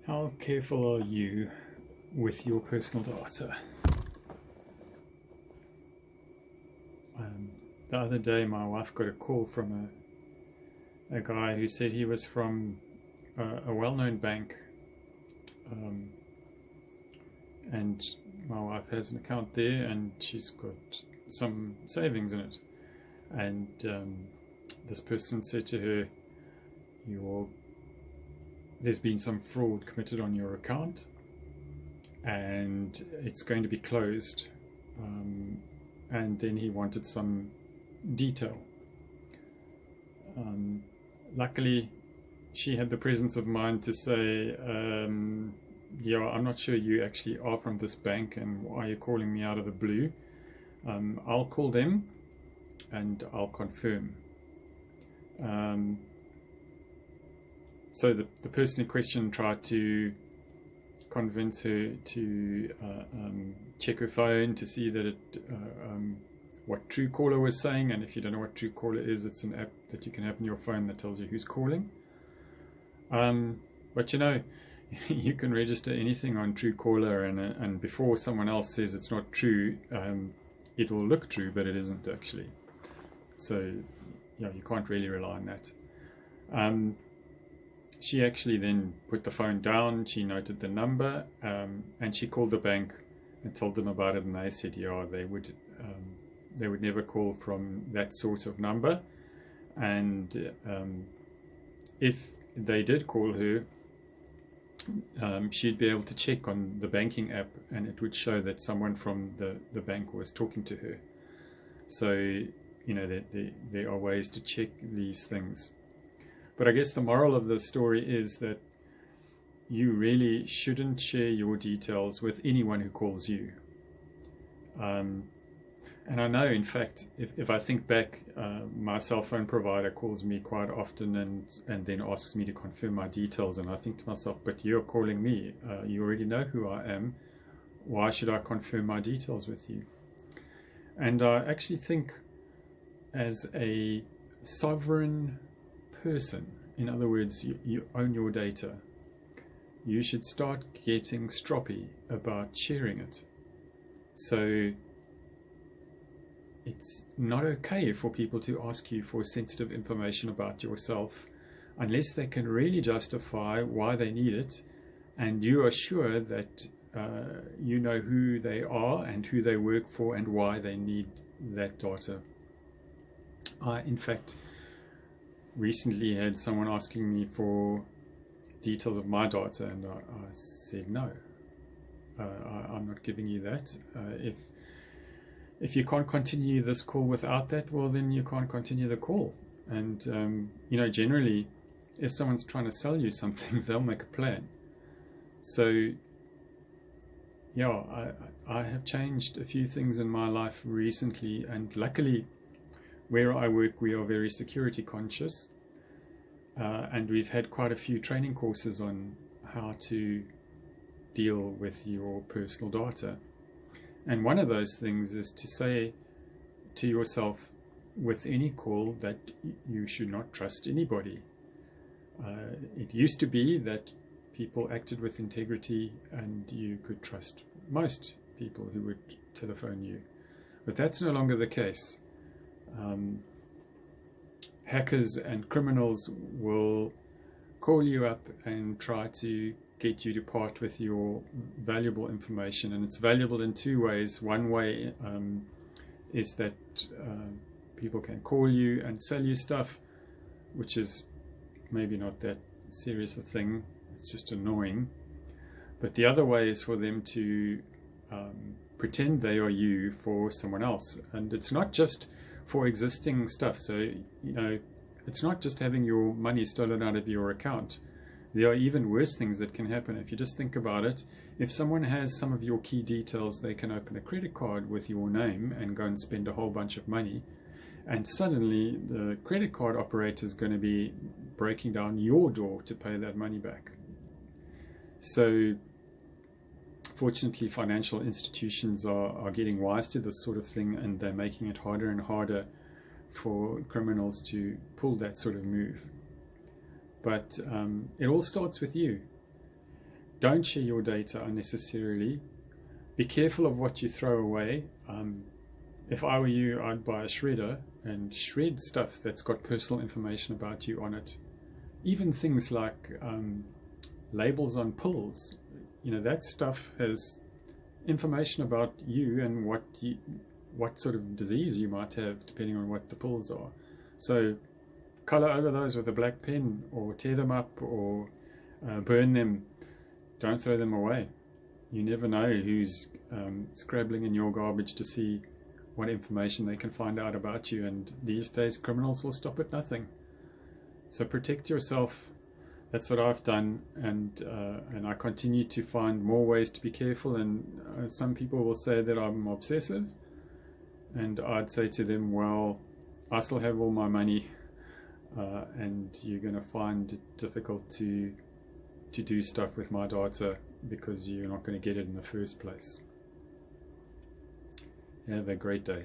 How careful are you with your personal data? The other day my wife got a call from a guy who said he was from a well-known bank, and my wife has an account there and she's got some savings in it, and this person said to her, there's been some fraud committed on your account and it's going to be closed, and then he wanted some detail. Luckily she had the presence of mind to say, yeah, I'm not sure you actually are from this bank, and why are you calling me out of the blue? I'll call them and I'll confirm. So the person in question tried to convince her to check her phone to see that what Truecaller was saying, and if you don't know what Truecaller is, it's an app that you can have in your phone that tells you who's calling. But you know, you can register anything on Truecaller, and before someone else says it's not true, it will look true, but it isn't actually. So yeah, you can't really rely on that. She actually then put the phone down, she noted the number, and she called the bank and told them about it, and they said, yeah, they would never call from that sort of number, and if they did call her, she'd be able to check on the banking app and it would show that someone from the bank was talking to her. So, you know, there are ways to check these things. But I guess the moral of the story is that you really shouldn't share your details with anyone who calls you. And I know, in fact, if I think back, my cell phone provider calls me quite often and then asks me to confirm my details, and I think to myself, but you're calling me, you already know who I am, why should I confirm my details with you? And I actually think, as a sovereign person, in other words, you own your data, you should start getting stroppy about sharing it. So it's not okay for people to ask you for sensitive information about yourself unless they can really justify why they need it, and you are sure that you know who they are and who they work for and why they need that data. I, in fact, recently had someone asking me for details of my data, and I said no, I'm not giving you that. If you can't continue this call without that, well, then you can't continue the call. And you know, generally, if someone's trying to sell you something, they'll make a plan. So yeah, I have changed a few things in my life recently, and luckily where I work we are very security conscious, and we've had quite a few training courses on how to deal with your personal data. And one of those things is to say to yourself with any call that you should not trust anybody. It used to be that people acted with integrity and you could trust most people who would telephone you, but that's no longer the case. Hackers and criminals will call you up and try to get you to part with your valuable information, and it's valuable in two ways. One way is that people can call you and sell you stuff, which is maybe not that serious a thing, it's just annoying. But the other way is for them to pretend they are you for someone else, and it's not just for existing stuff. So, you know, it's not just having your money stolen out of your account. There are even worse things that can happen. If you just think about it, if someone has some of your key details, they can open a credit card with your name and go and spend a whole bunch of money, and suddenly the credit card operator is going to be breaking down your door to pay that money back. So fortunately, financial institutions are getting wise to this sort of thing, and they're making it harder and harder for criminals to pull that sort of move. But it all starts with you. Don't share your data unnecessarily. Be careful of what you throw away. If I were you, I'd buy a shredder and shred stuff that's got personal information about you on it. Even things like labels on pills. That stuff has information about you and what sort of disease you might have, depending on what the pills are. So color over those with a black pen, or tear them up, or burn them. Don't throw them away. You never know who's scrabbling in your garbage to see what information they can find out about you, and these days criminals will stop at nothing. So protect yourself. That's what I've done, and I continue to find more ways to be careful. And some people will say that I'm obsessive, and I'd say to them, well, I still have all my money, and you're going to find it difficult to do stuff with my data because you're not going to get it in the first place. Have a great day.